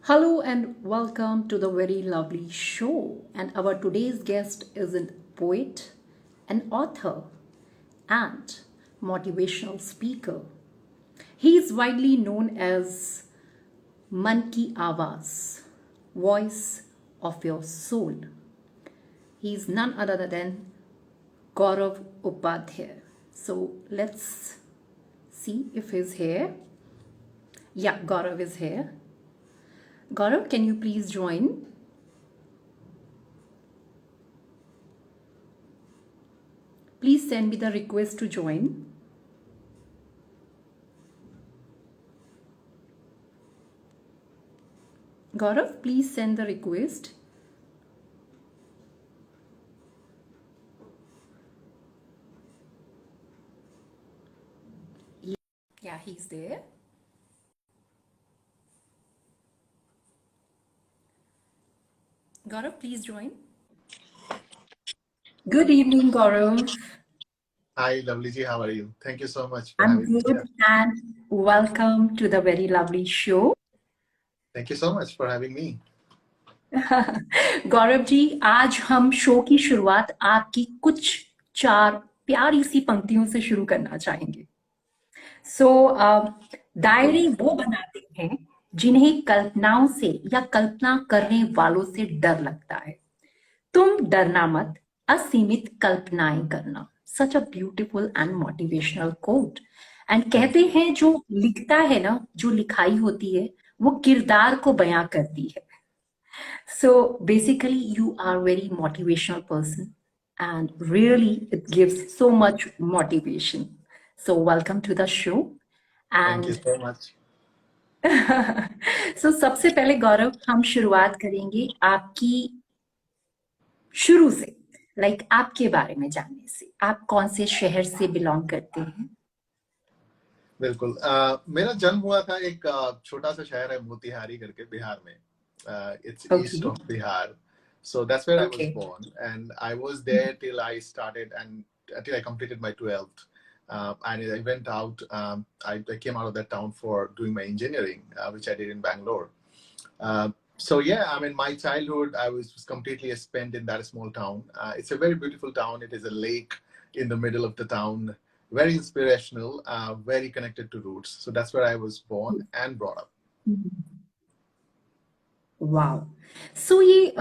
Hello and welcome to the very lovely show. And our today's guest is a poet, an author, and motivational speaker. He is widely known as Man Ki Awaaz, voice of your soul. He is none other than Gaurav Upadhyay. So let's see if he's here. Yeah, Gaurav is here. Gaurav, can you please join? Please send me the request to join. Gaurav, please send the request. Yeah, he's there. Gaurav, please join. Good evening, Gaurav. Hi, lovely ji. How are you? Thank you so much for I'm having me good here. and welcome to the very lovely show. Thank you so much for having me. Gaurav ji आज हम show की शुरुआत आपकी कुछ चार प्यारी सी पंक्तियों से शुरू करना चाहेंगे सो बिल्कुल। डायरी वो बनाते हैं जिन्हें कल्पनाओं से या कल्पना करने वालों से डर लगता है तुम डरना मत असीमित कल्पनाएं करना such a beautiful and motivational quote and Thank कहते you. हैं जो लिखता है ना जो लिखाई होती है वो किरदार को बयां करती है so basically you are very motivational person and really it gives so much motivation so welcome to the show Thank you and so much. So सबसे पहले गौरव हम शुरुआत करेंगे आपकी शुरू से आपके बारे में जानने से आप कौन से शहर से बिलोंग करते हैं बिल्कुल। मेरा जन्म हुआ था एक छोटा सा शहर है मोतिहारी करके बिहार में. It's okay east of Bihar. So that's where I was okay born, and I was there till I started and till I completed my 12th. And I went out. I came out of that town for doing my engineering, which I did in Bangalore. So yeah, I mean, my childhood, I was completely spent in that small town. It's a very beautiful town. It is a lake in the middle of the town, very inspirational, very connected to roots. So that's where I was born and brought up. Wow so ये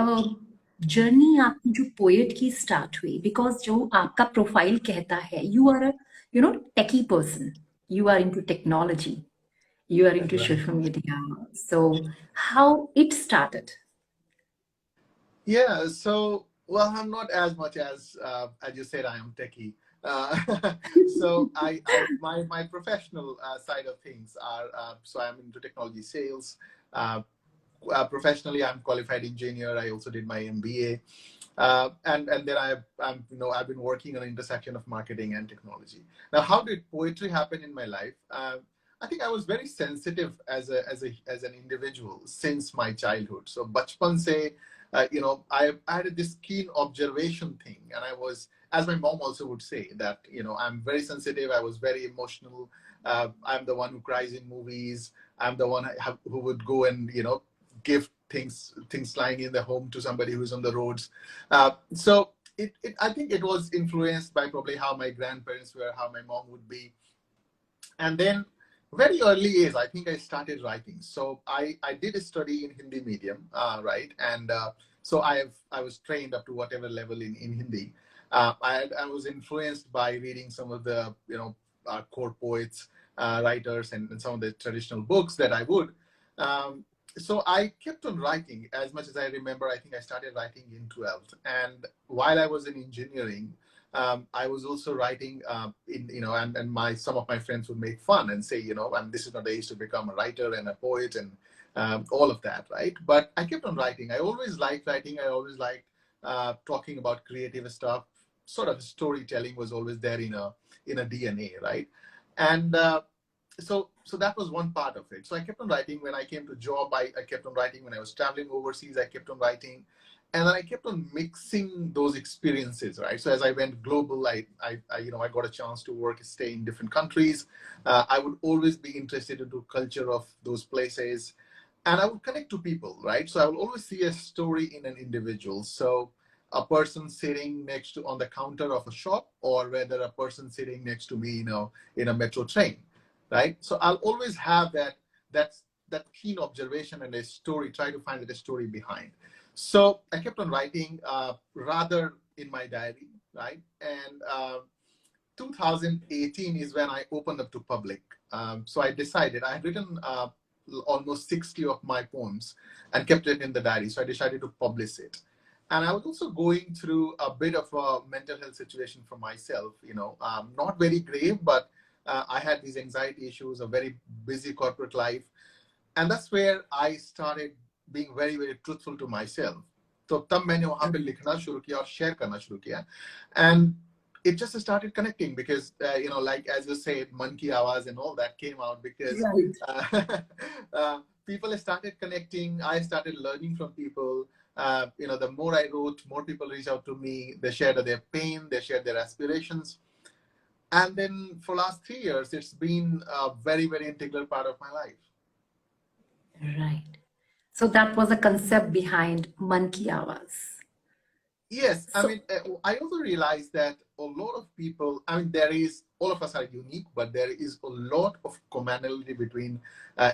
journey आपकी जो poet की start हुई because जो आपका profile कहता है you are a you know techie person you are into technology you are into Right. social media so how it started Yeah. So, well, I'm not as much as you said. I am techie. So my professional side of things are so I'm into technology sales. Uh, Professionally, I'm qualified engineer. I also did my MBA, and then I've been working on the intersection of marketing and technology. Now, how did poetry happen in my life? I think I was very sensitive as an individual since my childhood. So, bachpan se, I had this keen observation thing, and I was, as my mom also would say, that I'm very sensitive. I was very emotional. I'm the one who cries in movies. I'm the one who would go and give things lying in the home to somebody who's on the roads. So I think it was influenced by probably how my grandparents were, how my mom would be, and then very early age, I think I started writing. So I did a study in Hindi medium, right, and so I was trained up to whatever level in Hindi. I was influenced by reading some of the core poets, writers, and some of the traditional books that I would. Um, so I kept on writing as much as I remember. I think I started writing in 12th, and while I was in engineering, I was also writing and my some of my friends would make fun and say, this is not the age to become a writer and a poet and all of that, right? But I kept on writing. I always liked writing. I always liked talking about creative stuff. Sort of storytelling was always there in a DNA, right? And so that was one part of it. So I kept on writing. When I came to job, I kept on writing. When I was traveling overseas, I kept on writing, and then I kept on mixing those experiences, right? So as I went global, I got a chance to work, stay in different countries. I would always be interested into culture of those places, and I would connect to people, right? So I will always see a story in an individual. So a person sitting next to on the counter of a shop, or whether a person sitting next to me, in a metro train, right? So I'll always have that that keen observation and a story, try to find the story behind. So I kept on writing, rather in my diary, right? And 2018 is when I opened up to public. So I decided I had written almost 60 of my poems and kept it in the diary. So I decided to publish it. And I was also going through a bit of a mental health situation for myself, not very grave, but I had these anxiety issues, a very busy corporate life. And that's where I started being very, very truthful to myself. तो तब मैंने वहां पे लिखना शुरू किया और share करना शुरू किया. And it just started connecting because, like as you said, Man Ki Awaaz and all that came out because Right. people started connecting. I started learning from people. The more I wrote, more people reached out to me. They shared their pain, they shared their aspirations. And then for last 3 years, it's been a very, very integral part of my life. Right. So that was the concept behind Man Ki Awaaz. Yes, I So, mean, I also realized that a lot of people, I mean, all of us are unique, but there is a lot of commonality between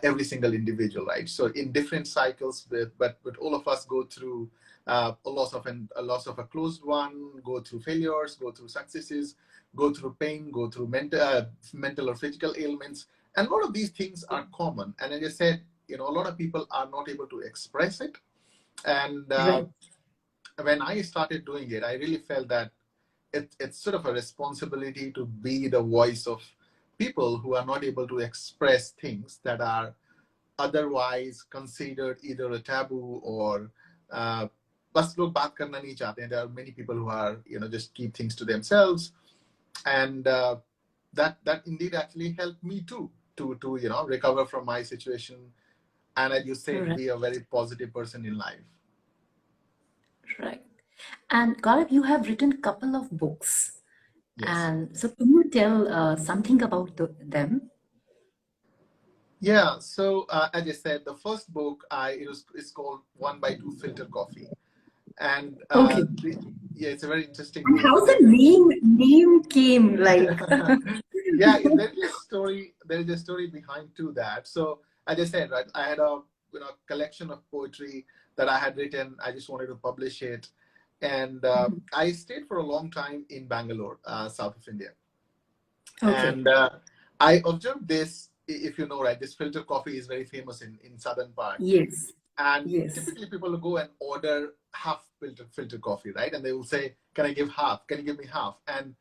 every single individual, right? So in different cycles, but all of us go through a loss of a closed one, go through failures, go through successes, go through pain, go through mental or physical ailments. And a lot of these things are common. And as I said, a lot of people are not able to express it. And right. when I started doing it, I really felt that it's sort of a responsibility to be the voice of people who are not able to express things that are otherwise considered either a taboo or बस लोग बात करना नहीं चाहते हैं. There are many people who are, just keep things to themselves, and that indeed actually helped me too to recover from my situation, and as you said, Right. be a very positive person in life. Right. And Gaurav, you have written a couple of books. Yes. And so can you tell something about them? Yeah, so as I said, the first book it's called One by Two Filter Coffee, and Okay. yeah, it's a very interesting And name. how the name came like? Yeah, there is a story behind to that. So as I said, right, I had a collection of poetry that I had written. I just wanted to publish it, and I stayed for a long time in Bangalore, south of India. Okay. And I observed this, if you know, right, this filter coffee is very famous in southern part. Yes. And Yes. typically people will go and order half filter coffee, right? And they will say, can I give half? Can you give me half? And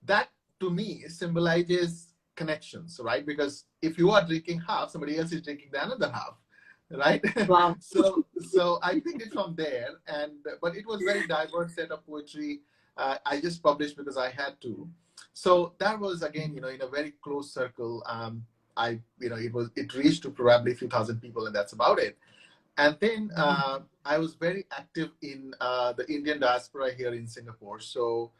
that to me symbolizes connections, right? Because if you are drinking half, somebody else is drinking the another half, right? Wow. so I picked it from there, and but it was very diverse set of poetry. I just published because I had to. So that was again, in a very close circle. It reached to probably a few thousand people, and that's about it. And then I was very active in the Indian diaspora here in Singapore. So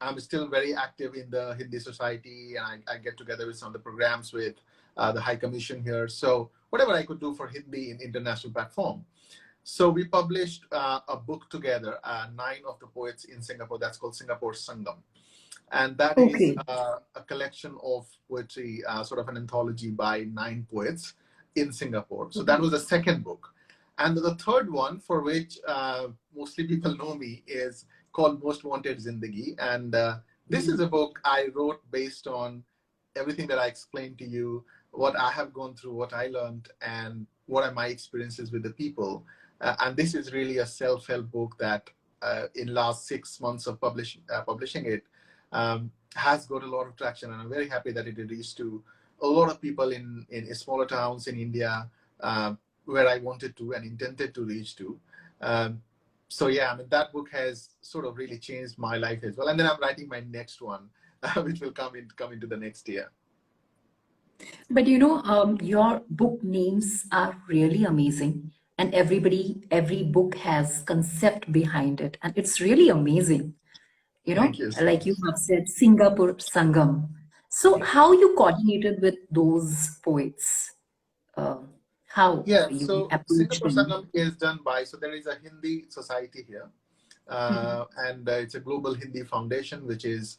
I'm still very active in the Hindi Society, and I get together with some of the programs with the High Commission here. So whatever I could do for Hindi in international platform. So we published a book together, 9 of the poets in Singapore. That's called Singapore Sangam. And that is Okay. a collection of poetry, sort of an anthology by 9 poets in Singapore. So that was the second book. And the third one, for which mostly people know me, is called Most Wanted Zindagi. And this is a book I wrote based on everything that I explained to you, what I have gone through, what I learned, and what are my experiences with the people. And this is really a self-help book that in last 6 months of publishing it, has got a lot of traction, and I'm very happy that it reached to a lot of people in smaller towns in India, where I wanted to and intended to reach to. So yeah, I mean, that book has sort of really changed my life as well. And then I'm writing my next one, which will come into the next year. But your book names are really amazing. And every book has concept behind it. And it's really amazing. Thank you so Like much. you have said, Singapore Sangam. So Yeah. how you coordinated with those poets? Uh, How Yeah, you so approach Singapore them? Sangam is done by, so there is a Hindi society here, Mhm. and it's a global Hindi foundation, which is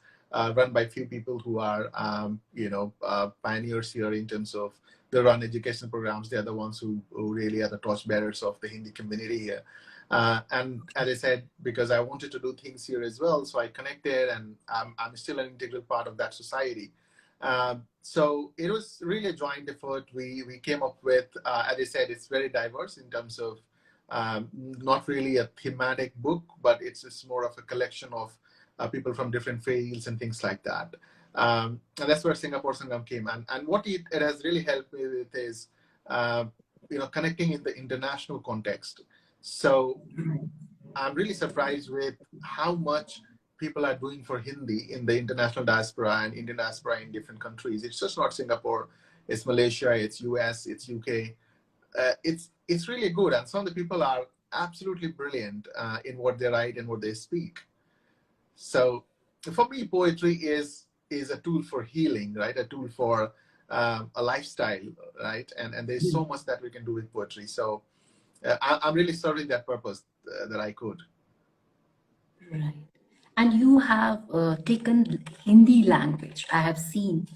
run by few people who are, pioneers here in terms of they run educational programs. They're the ones who really are the torchbearers of the Hindi community here. And as I said, because I wanted to do things here as well, so I connected, and I'm still an integral part of that society. So it was really a joint effort. We came up with, as I said, it's very diverse in terms of not really a thematic book, but it's just more of a collection of people from different fields and things like that. And that's where Singapore Sangam came. And what it has really helped me with is, uh, connecting in the international context. So I'm really surprised with how much people are doing for Hindi in the international diaspora and Indian diaspora in different countries. It's just not Singapore, it's Malaysia, it's US, it's UK. It's really good, and some of the people are absolutely brilliant in what they write and what they speak. So for me, poetry is a tool for healing, right? A tool for a lifestyle, right? And there's so much that we can do with poetry. So I'm really serving that purpose that I could. Right. And you have taken Hindi language. I have seen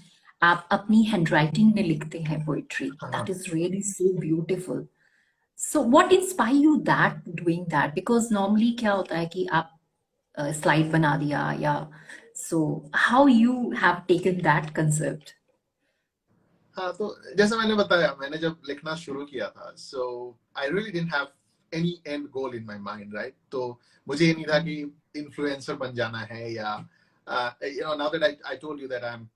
आप अपनी handwriting में लिखते हैं poetry. That is really so beautiful. So what inspire you that doing that? Because normally क्या होता है कि आप slide बना दिया या so how you have taken that concept? हाँ, तो जैसे मैंने बताया, मैंने जब लिखना शुरू किया था, so I really didn't have any end goal in my mind, right? तो मुझे ये नहीं था कि influencer बन जाना है या now that I told you that I'm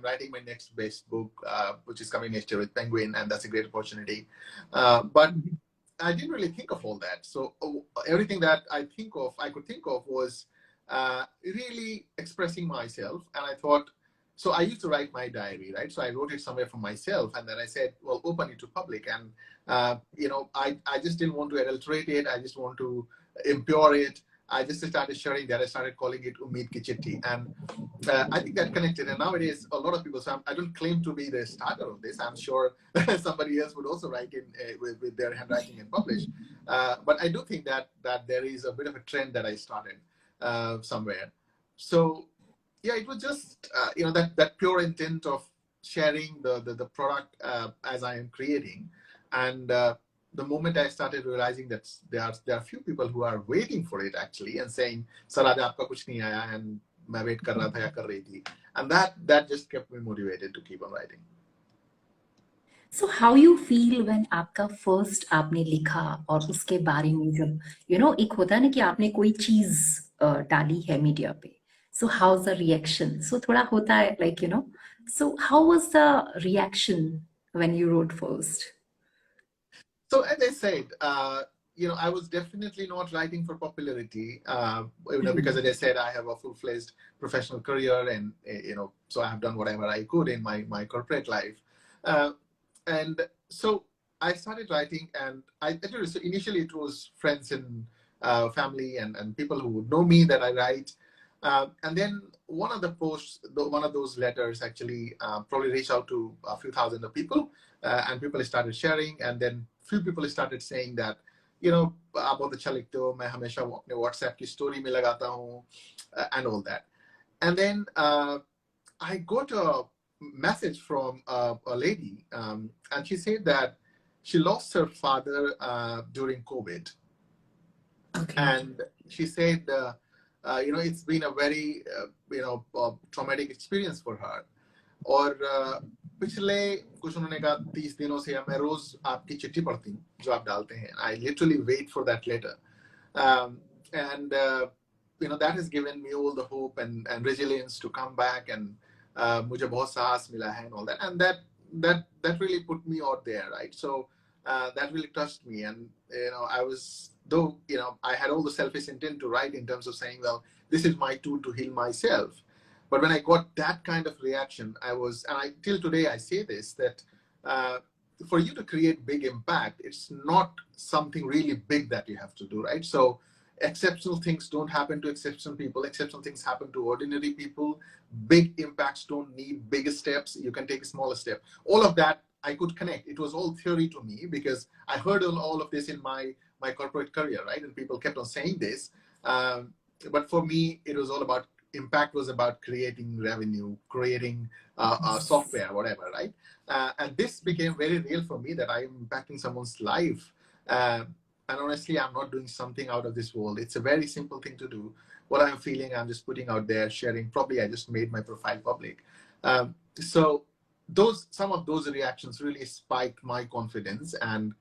writing my next best book, which is coming next year with Penguin, and that's a great opportunity. But I didn't really think of all that. So everything that I could think of was really expressing myself. And I thought, so I used to write my diary, right? So I wrote it somewhere for myself, and then I said, well, open it to public. And I just didn't want to adulterate it. I just want to impure it. I just started sharing that. I started calling it Umid Ki Chitti. And I think that connected. And nowadays, a lot of people, so I don't claim to be the starter of this. I'm sure somebody else would also write in with their handwriting and publish. But I do think that there is a bit of a trend that I started somewhere. So yeah, it was just that pure intent of sharing the product as I am creating. And the moment I started realizing that there are few people who are waiting for it actually and saying, "Sir, आज आपका कुछ नहीं आया," and मैं wait कर रहा था या कर रही थी, and that just kept me motivated to keep on writing. So how you feel when आपका first आपने लिखा और उसके बारे में जब एक होता है ना कि आपने कोई चीज डाली है मीडिया पे, so how's the reaction? So थोड़ा होता है so how was the reaction when you wrote first? So as I said, I was definitely not writing for popularity, because as I said, I have a full-fledged professional career, and so I have done whatever I could in my corporate life, and so I started writing, and so initially it was friends and family and people who would know me that I write, and then one of the posts, one of those letters actually probably reached out to a few thousand of people, and people started sharing, and then few people started saying that, आप बहुत अच्छा लिखते हो, मैं हमेशा अपने WhatsApp की story में लगाता हूँ, and all that. And then I got a message from a lady, and she said that she lost her father during COVID. Okay. And she said, it's been a very, traumatic experience for her. और पिछले कुछ उन्होंने कहा 30 दिनों से मैं रोज आपकी चिट्ठी पढ़ती हूँ जो आप डालते हैं. I literally wait for that letter, and that has given me all the hope and resilience to come back, and मुझे बहुत साहस मिला है and all that, and that really put me out there, right? So that really touched me, and I was, though I had all the selfish intent to write in terms of saying, well, this is my tool to heal myself. But when I got that kind of reaction, till today I say this, that for you to create big impact, it's not something really big that you have to do, right? So exceptional things don't happen to exceptional people. Exceptional things happen to ordinary people. Big impacts don't need bigger steps. You can take a smaller step. All of that I could connect. It was all theory to me because I heard all of this in my corporate career, right? And people kept on saying this. But for me, it was all about impact, was about creating revenue, creating software, whatever, right? And this became very real for me that I am impacting someone's life. Uh, and honestly, I'm not doing something out of this world. It's a very simple thing to do. What I'm feeling, I'm just putting out there, sharing. Probably I just made my profile public. So those, some of those reactions really spiked my confidence and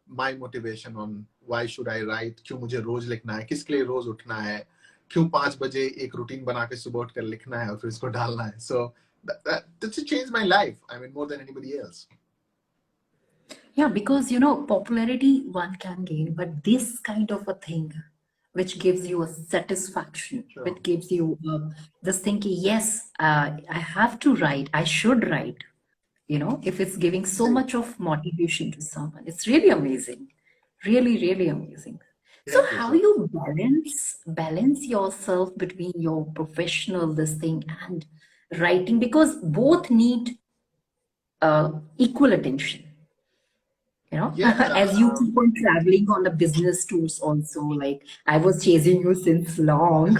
my motivation on why should I write, क्यों मुझे रोज लिखना है, किसके लिए रोज उठना है, क्यों 5 बजे एक रूटीन बना के सुबह उठकर लिखना है और फिर इसको डालना है. So that's changed my life. I mean, more than anybody else. Yeah, because popularity one can gain, but this kind of a thing, which gives you a satisfaction, Sure. which gives you this thinking, yes, I have to write, I should write. If it's giving so much of motivation to someone, it's really amazing, really, really amazing. So Thank you how so much. you balance yourself between your professional this thing and writing, because both need equal attention. Yeah. As you keep on traveling on the business tours also, like I was chasing you since long,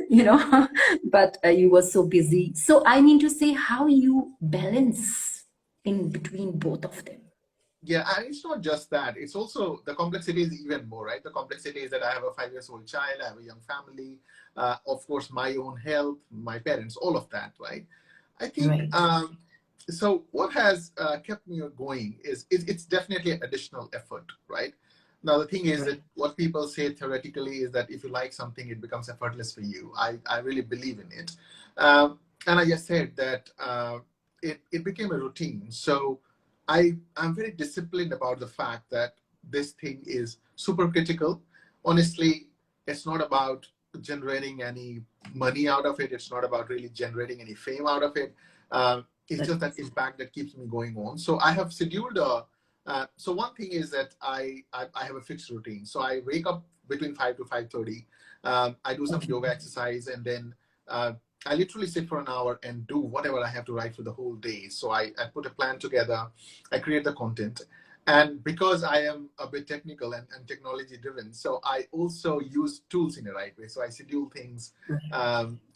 you know but you were so busy, so I mean to say how you balance in between both of them. Yeah, and it's not just that. It's also the complexity is even more, right? The complexity is that I have a 5 years old child, I have a young family, of course, my own health, my parents, all of that, right? I think Right. so. What has kept me going is it's definitely an additional effort, right? Now the thing is that Right. what people say theoretically is that if you like something, it becomes effortless for you. I really believe in it, and I just said that it became a routine. So I'm very disciplined about the fact that this thing is super critical. Honestly, it's not about generating any money out of it. It's not about really generating any fame out of it. It's just that impact that keeps me going on. So I have scheduled so one thing is that I have a fixed routine. So I wake up between 5 to 5:30. I do some Okay. yoga exercise, and then I literally sit for an hour and do whatever I have to write for the whole day. So I put a plan together, I create the content. And because I am a bit technical and technology driven, so I also use tools in the right way. So I schedule things,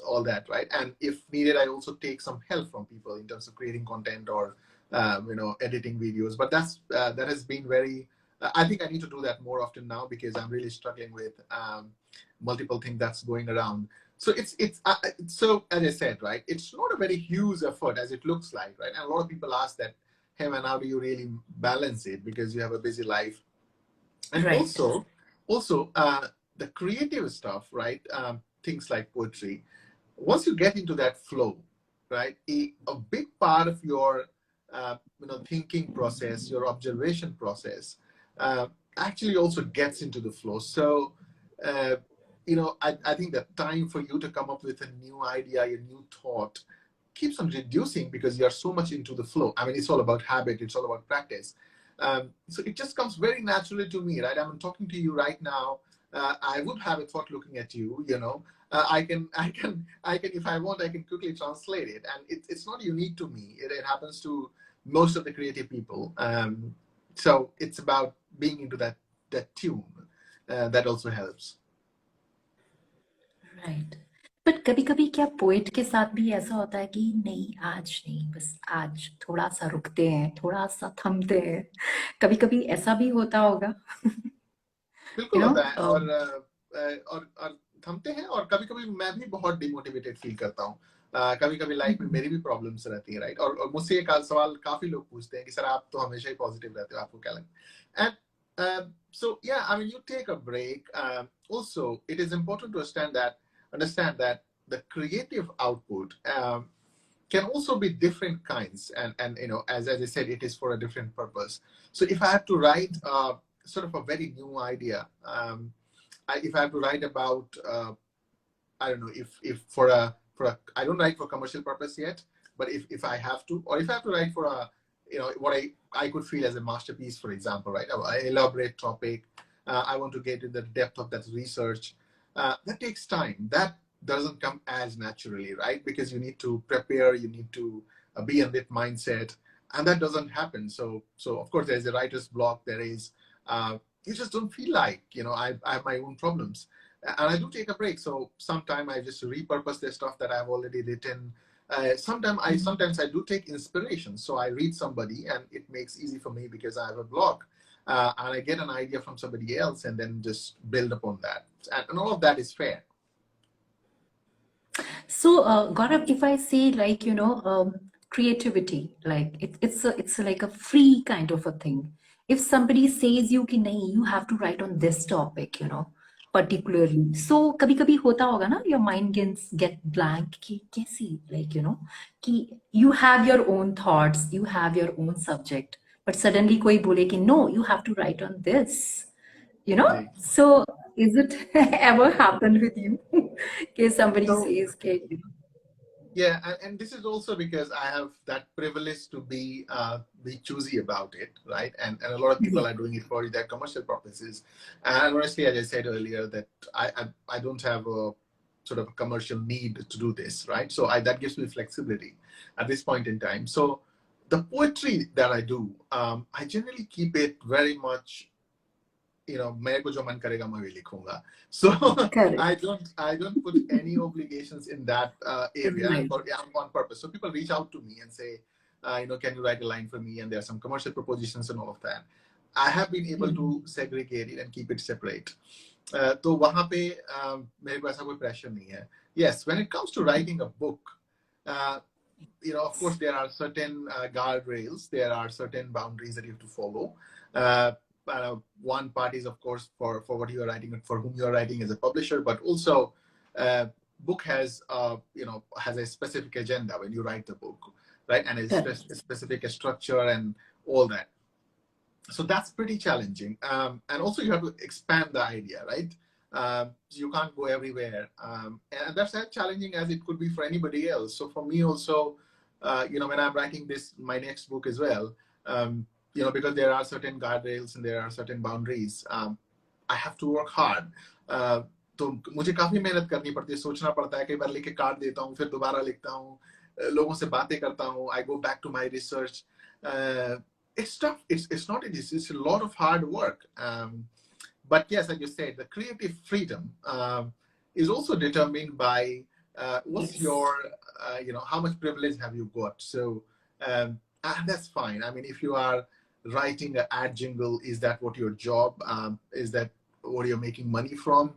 all that, right? And if needed, I also take some help from people in terms of creating content or editing videos. But that has been very. I think I need to do that more often now because I'm really struggling with multiple things that's going around. So so as I said, right, it's not a very huge effort as it looks like, right? And a lot of people ask that, hey man, how do you really balance it because you have a busy life? And Right. also the creative stuff, right? Things like poetry. Once you get into that flow, right, a big part of your thinking process, your observation process, actually also gets into the flow. So uh, I think the time for you to come up with a new idea, a new thought, keeps on reducing because you're so much into the flow. I mean, it's all about habit, it's all about practice. So it just comes very naturally to me, right? I'm talking to you right now. I would have a thought looking at you, if I want, I can quickly translate it. And it's not unique to me. It happens to most of the creative people. So it's about being into that tune. That also helps. Right, but कभी कभी क्या poet के साथ भी ऐसा होता है कि नहीं, आज नहीं, बस आज थोड़ा सा रुकते हैं, थोड़ा सा थमते हैं, कभी कभी ऐसा भी होता होगा. यू बिल्कुल नो होता है. और थमते हैं, और कभी कभी मैं भी बहुत डिमोटिवेटेड फील करता हूँ. कभी कभी लाइफ में मेरी भी प्रॉब्लम्स रहती है, राइट? और मुझसे ये सवाल काफी लोग पूछते हैं कि सर आप तो हमेशा ही पॉजिटिव रहते हो, आपको क्या लगता है? And so yeah, I mean, you take a break. Also, it is important to understand that the creative output can also be different kinds, and as I said, it is for a different purpose. So if I have to write sort of a very new idea, if I have to write about I don't know, if for a I don't write for commercial purpose yet, but if I have to, or if I have to write for a what I could feel as a masterpiece, for example, right? An elaborate topic, I want to get in the depth of that research. That takes time. That doesn't come as naturally, right? Because you need to prepare, you need to be in that mindset. and that doesn't happen. So of course there's a writer's block. There is you just don't feel like, I have my own problems, and I do take a break. So sometimes I just repurpose the stuff that I've already written. Sometimes I do take inspiration. So I read somebody, and it makes easy for me because I have a blog, and I get an idea from somebody else, and then just build upon that. And all of that is fair. So, Gaurav, if I say like, creativity, like it's like a free kind of a thing. If somebody says you कि नहीं, you have to write on this topic, particularly. So कभी-कभी होता होगा ना, your mind get blank कि कैसी, like, कि you have your own thoughts, you have your own subject, but suddenly कोई बोले कि no, you have to write on this. Right. So is it ever happened with you? Case somebody So says, okay, yeah, and this is also because I have that privilege to be choosy about it, right? And a lot of people yeah, are doing it for their commercial purposes. And honestly, as I said earlier, that I don't have a sort of a commercial need to do this, right? So that gives me flexibility at this point in time. So the poetry that I do, I generally keep it very much, मेरे को जो मन करेगा मैं वही लिखूंगा. So correct, I don't put any obligations in that area, and right. on purpose. So people reach out to me and say, can you write a line for me? And there are some commercial propositions and all of that. I have been able to Mhm. segregate it and keep it separate. तो वहाँ पे मेरे को ऐसा कोई pressure नहीं है. Yes, when it comes to writing a book, uh, of course, there are certain guardrails, there are certain boundaries that you have to follow. Uh, One part is, of course, for what you are writing, for whom you are writing as a publisher, but also, book has a specific agenda when you write the book, right? And Correct, a specific structure and all that. So that's pretty challenging. And also you have to expand the idea, right? You can't go everywhere. And that's as challenging as it could be for anybody else. So for me also, when I'm writing my next book as well, because there are certain guardrails and there are certain boundaries, I have to work hard. Uh, तो मुझे काफी मेहनत करनी पड़ती है, सोचना पड़ता है, कई बार लिख के काट देता हूँ, फिर दोबारा लिखता हूँ, लोगों से बातें करता हूँ, I go back to my research. It's tough. It's not easy. It's a lot of hard work. But yes, like you said, the creative freedom is also determined by what's yes, your, how much privilege have you got. So and that's fine. I mean, if you are writing an ad jingle, is that what your job? Is that what you're making money from?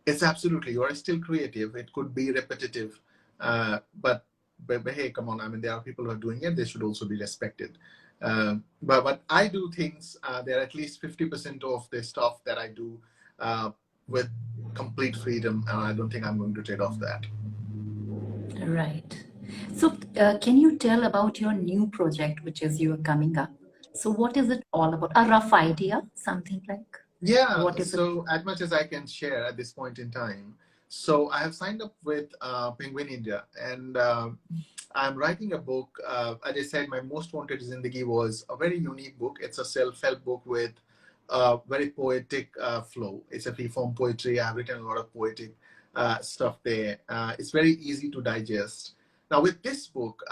It's absolutely. You are still creative. It could be repetitive, but hey, come on. I mean, there are people who are doing it. They should also be respected. But I do things. There are at least 50% of the stuff that I do with complete freedom, and I don't think I'm going to trade off that. right. So, can you tell about your new project, which is you are coming up? So, what is it all about? A rough idea, something like? Yeah, What is it? so as much as I can share at this point in time. So I have signed up with Penguin India, and I'm writing a book. As I said, my most wanted Zindagi was a very unique book. It's a self-help book with very poetic flow. It's a free-form poetry. I've written a lot of poetic stuff there. It's very easy to digest. Now with this book,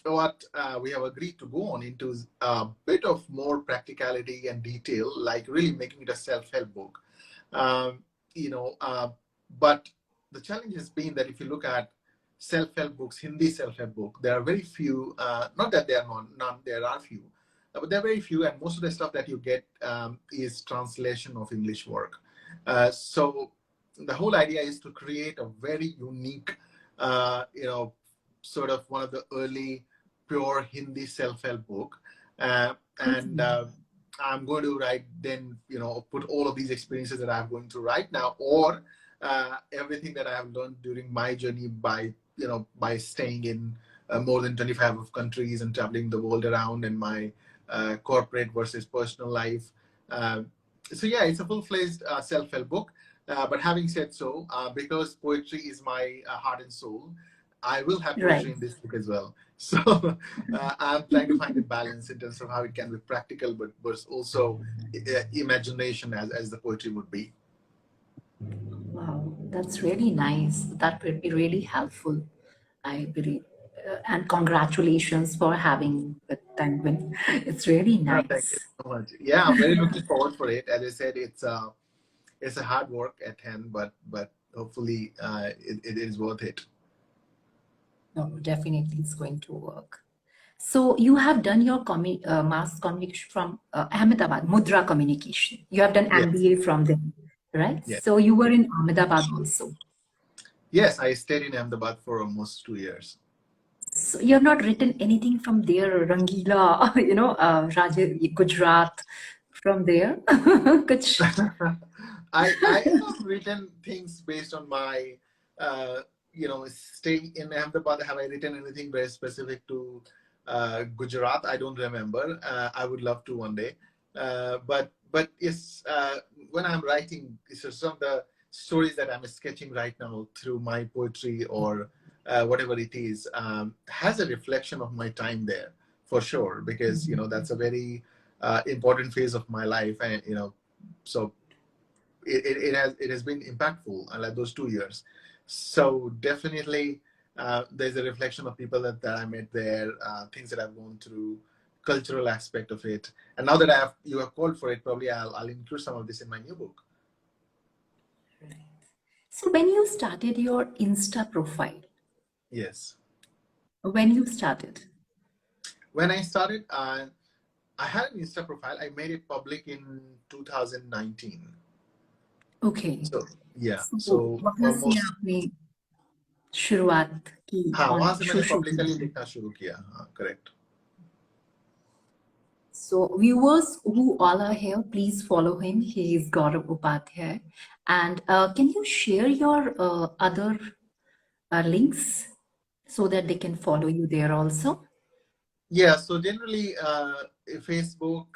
what we have agreed to go on into a bit of more practicality and detail, like really making it a self-help book. Um, but the challenge has been that if you look at self-help books, Hindi self-help book, there are very few. Not that there are none, there are few, but there are very few, and most of the stuff that you get is translation of English work. So the whole idea is to create a very unique, sort of one of the early pure Hindi self-help book, and I'm going to write then, put all of these experiences that I'm going through right now, or everything that I have learned during my journey by staying in more than 25 of countries and traveling the world around, and my corporate versus personal life. So yeah, it's a full-fledged self-help book. But having said so, because poetry is my heart and soul, I will have Right. poetry in this book as well. So I'm trying to find a balance in terms of how it can be practical, but also imagination as the poetry would be. Wow, that's really nice. That would be really helpful, I believe. And congratulations for having the penguin. It's really Thank you nice. so much. Yeah, I'm very looking forward for it. As I said, it's a hard work at hand, but hopefully it is worth it. No, definitely it's going to work. So you have done your mass communication from Ahmedabad, Mudra Communication. You have done Yes, MBA from there, right? yes, So you were in Ahmedabad also. yes. I stayed in Ahmedabad for almost 2 years. So you have not written anything from there, Rangila, Gujarat, from there. Kuch. I have written things based on my staying in Ahmedabad. Have I written anything very specific to Gujarat? I don't remember. I would love to one day. But it's when I'm writing, it's just some of the stories that I'm sketching right now through my poetry or whatever it is has a reflection of my time there for sure, because that's a very important phase of my life, and so it has been impactful, like those 2 years. So definitely there's a reflection of people that I met there, things that I've gone through, cultural aspect of it. And now that you have called for it, probably I'll include some of this in my new book. So when you started your Insta profile, Yes. when you started, When I started, I had an Insta profile. I made it public in 2019. okay. So yeah, So so वहाँ से almost, आपने शुरुआत की हाँ, on वहां से मैंने social publicly media. लिखना शुरू किया, हाँ, correct. So viewers who all are here, please follow him. He is Gaurav Upadhyay. And can you share your other links so that they can follow you there also? Yeah, so generally, Facebook,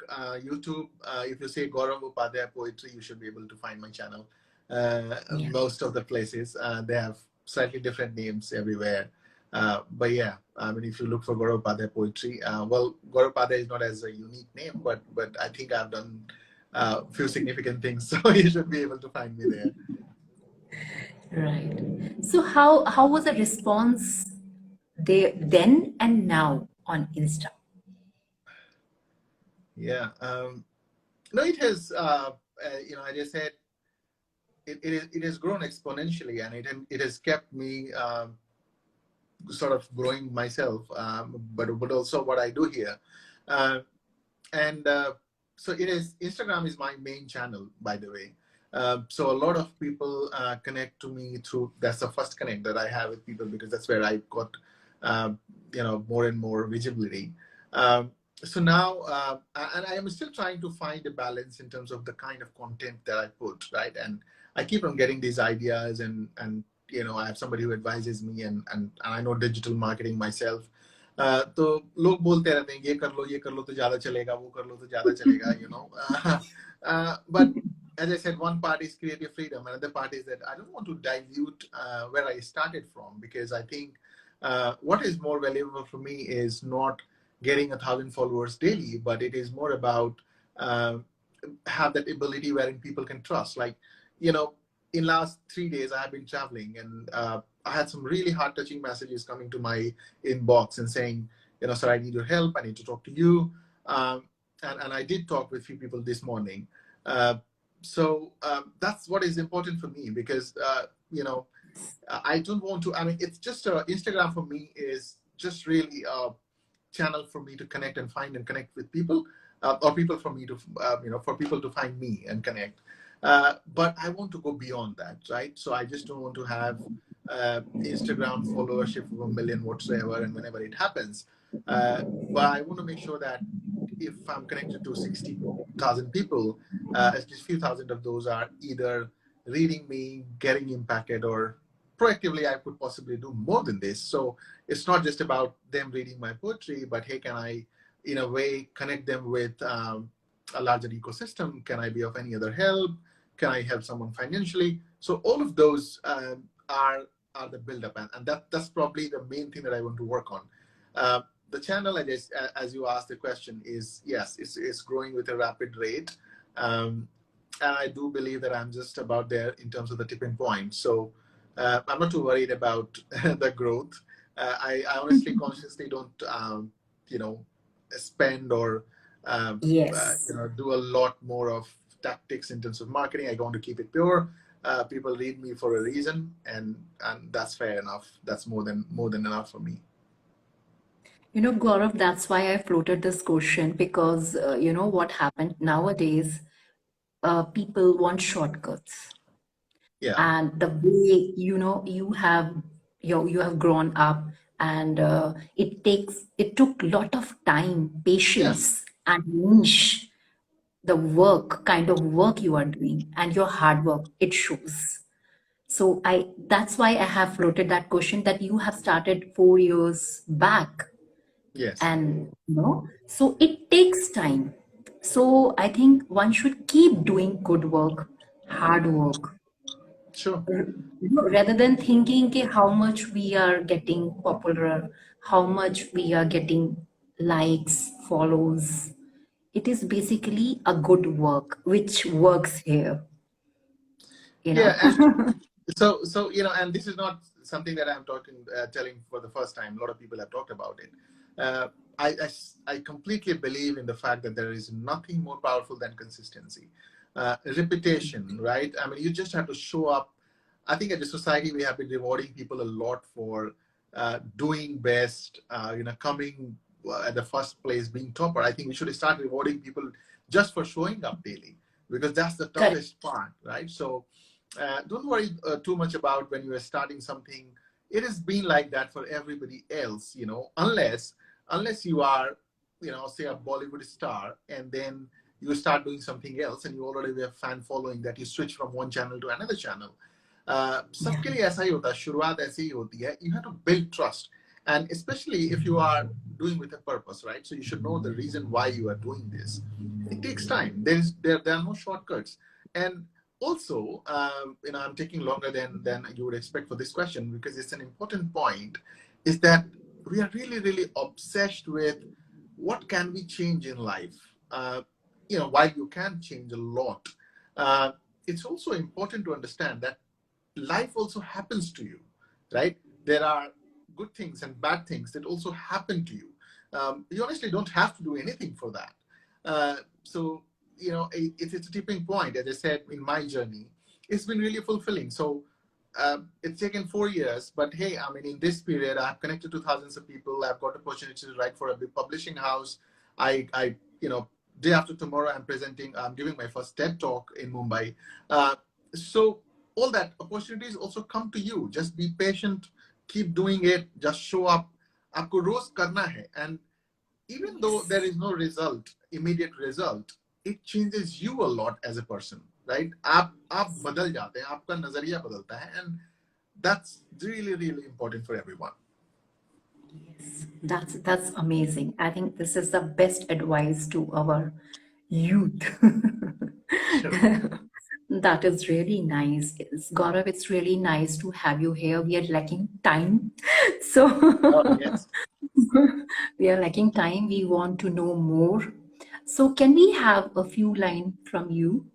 YouTube, if you say Gaurav Upadhyay Poetry, you should be able to find my channel. Yeah. Most of the places, they have slightly different names everywhere. But yeah, I mean, if you look for Gaurav Upadhyay Poetry, well, Gaurav Upadhyay is not as a unique name, but I think I've done a few significant things, so you should be able to find me there. Right. So how was the response there then and now on Insta? Yeah. No, it has, as I said, it has grown exponentially, and it has kept me sort of growing myself, but also what I do here, uh, and so it is. Instagram is my main channel, by the way. So a lot of people connect to me through. That's the first connect that I have with people, because that's where I got more and more visibility. So now, and I am still trying to find a balance in terms of the kind of content that I put, right? And I keep on getting these ideas, and I have somebody who advises me, and I know digital marketing myself. तो लोग बोलते रहते हैं, ये कर लो तो ज्यादा चलेगा, वो कर लो तो ज्यादा चलेगा, but as I said, one part is creative freedom, another part is that I don't want to dilute where I started from, because I think what is more valuable for me is not getting 1,000 followers daily, but it is more about uh, have that ability wherein people can trust. Like, in last 3 days, I have been traveling, and I had some really heart touching messages coming to my inbox and saying, sir, I need your help. I need to talk to you. And I did talk with a few people this morning. So that's what is important for me, because, I don't want to, I mean, it's just Instagram for me is just really a channel for me to connect and find and connect with people, or people for me to, for people to find me and connect. But I want to go beyond that, right? So I just don't want to have Instagram followership of 1 million whatsoever, and whenever it happens. But I want to make sure that if I'm connected to 60,000 people, at least a few thousand of those are either reading me, getting impacted, or proactively I could possibly do more than this. So it's not just about them reading my poetry, but hey, can I, in a way, connect them with a larger ecosystem? Can I be of any other help? Can I help someone financially? So all of those are the build-up, and that's probably the main thing that I want to work on. The channel, as you asked the question, is yes, it's growing with a rapid rate, and I do believe that I'm just about there in terms of the tipping point. So I'm not too worried about the growth. I honestly, consciously don't, you know, spend or Yes. do a lot more of tactics in terms of marketing. I want to keep it pure. People read me for a reason, and that's fair enough. That's more than enough for me. Gaurav, that's why I floated this question because what happened nowadays, people want shortcuts. Yeah. And the way you have grown up, and it took lot of time, Yes. patience, and niche, the work kind of work you are doing, and your hard work, it shows. So I that's why I have floated that question, that you have started 4 years back. Yes. And so it takes time. So I think one should keep doing good work, hard work, Sure. rather than thinking कि how much we are getting popular, how much we are getting likes, follows. It is basically a good work which works here, you Yeah, know. and so and this is not something that I'm telling for the first time. A lot of people have talked about it. uh, I completely believe in the fact that there is nothing more powerful than consistency, repetition, right? I mean, you just have to show up. I think as a society we have been rewarding people a lot for doing best, coming at the first place, being topper. I think we should start rewarding people just for showing up daily, because that's the Correct. toughest part, right? So don't worry too much about when you are starting something. It has been like that for everybody else, unless you are, say a Bollywood star, and then you start doing something else, and you already have fan following that you switch from one channel to another channel. Yeah. सबके लिए ऐसा ही होता है, शुरुआत ऐसी ही होती है. You have to build trust, and especially if you are doing with a purpose, right? So you should know the reason why you are doing this. It takes time. There are no shortcuts. And also, I'm taking longer than you would expect for this question, because it's an important point. Is that we are really, really obsessed with what can we change in life. While you can change a lot, uh, it's also important to understand that life also happens to you, right? There are good things and bad things that also happen to you. You honestly don't have to do anything for that. So, it's a tipping point. As I said, in my journey, it's been really fulfilling. So, it's taken 4 years, but hey, I mean, in this period, I've connected to thousands of people. I've got opportunity to write for a big publishing house. I, day after tomorrow, I'm giving my first TED talk in Mumbai. So all that opportunities also come to you. Just be patient, keep doing it, just show up. आपको रोज करना है. And even though Yes. there is no immediate result, it changes you a lot as a person, right? आप बदल जाते हैं, आपका नजरिया बदलता है, and that's really, really important for everyone. Yes, that's amazing. I think this is the best advice to our youth. Sure. That is really nice. Gaurav, it's really nice to have you here. We are lacking time. So Oh, yes. we are lacking time. We want to know more. So can we have a few lines from you?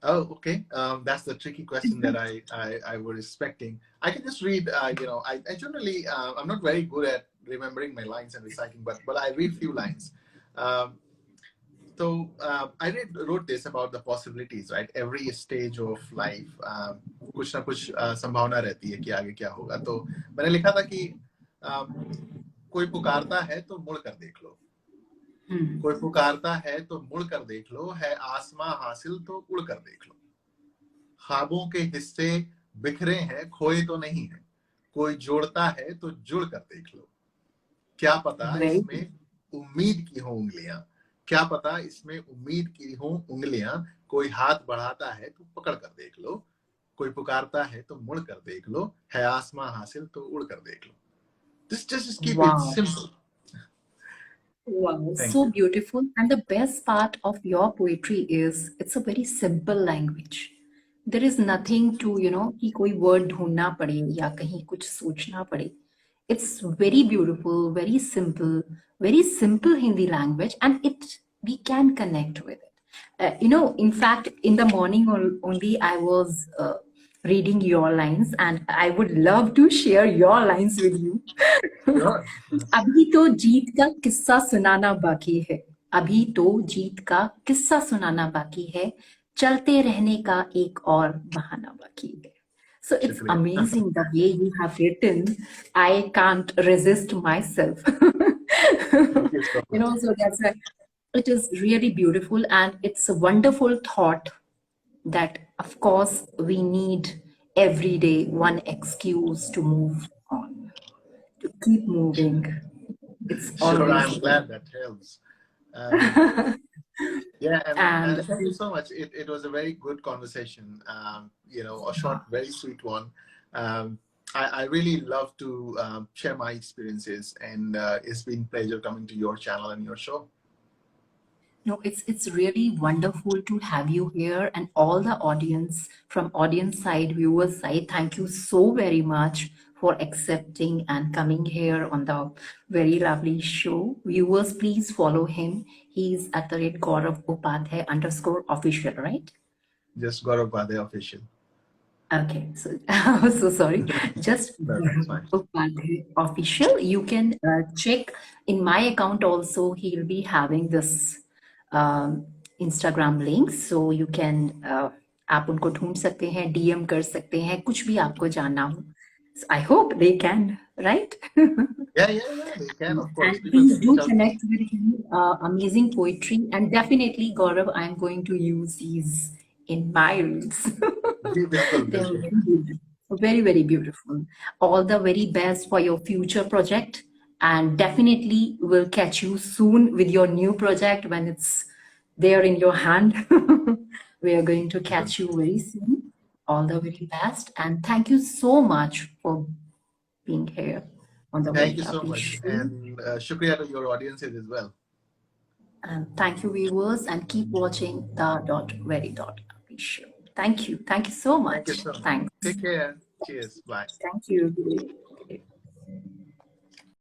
Oh, okay. That's the tricky question that I was expecting. I can just read. I generally, I'm not very good at remembering my lines and reciting, but I read few lines. Um, I wrote this about the possibilities, right? Every stage of life, कुछ ना कुछ संभावना रहती है कि आगे क्या होगा. तो मैंने लिखा था कि um, कोई पुकारता है तो मुड़ कर देख लो. कोई पुकारता है तो मुड़ कर देख लो, है आसमां हासिल तो उड़ कर देख लो. ख्वाबों के हिस्से बिखरे हैं, खोए तो नहीं है. कोई जोड़ता है तो जुड़ कर देख लो. क्या पता Very इसमें उम्मीद की हो उंगलियां. क्या पता इसमें उम्मीद की हो उंगलियां. कोई हाथ बढ़ाता है तो पकड़ कर देख लो. कोई पुकारता है तो मुड़ कर देख लो, है आसमां हासिल तो उड़ कर देख लो. Just keep it wow. simple. Wow, Thank so you. beautiful. And the best part of your poetry is it's a very simple language. There is nothing to, कि कोई word ढूंढना पड़े या कहीं कुछ सोचना पड़े. It's very simple Hindi language, and we can connect with it. In fact, in the morning only I was reading your lines, and I would love to share your lines with you. Sure. अभी तो जीत का किस्सा सुनाना बाकी है, अभी तो जीत का किस्सा सुनाना बाकी है, चलते रहने का एक और बहाना बाकी है. So it's Shukriya. amazing the way you have written. I can't resist myself. Thank you so You much. know, so it is really beautiful, and it's a wonderful thought that, of course, we need every day one excuse to move on, to keep moving. It's Sure, always I'm there. glad that helps. Um, yeah, and And thank you so much. It was a very good conversation. A short, very sweet one. Um, I really love to share my experiences, and it's been pleasure coming to your channel and your show. no, it's really wonderful to have you here, and all the audience, from audience side, viewers side. Thank you so very much for accepting and coming here on the very lovely show. Viewers, please follow him. He's at the rate Gaurav Upadhyay underscore official, right? Just Gaurav Upadhyay official. Okay, so so sorry. Just No, that's fine. Upadhyay official. You can check in my account also. He'll be having this Instagram link, so you can आप उनको ढूंढ सकते हैं, DM कर सकते हैं, कुछ भी आपको जानना हो. So I hope they can, right? Yeah. They can, of course. And People please can reach do out to me. connect with him. Amazing poetry, and definitely, Gaurav, I'm going to use these in my reels. Bilkul, They are bilkul. very beautiful, very, very beautiful. All the very best for your future project, and definitely will catch you soon with your new project when it's there in your hand. We are going to catch you very soon. All the very best, and thank you so much for being here on the Thank very you so lovely much, show. and shukriya to your audiences as well. And thank you, viewers, and keep watching the very lovely show. Thank you. Thank you so Thank you much. so much. Thanks. Take care. Cheers. Bye. Thank you.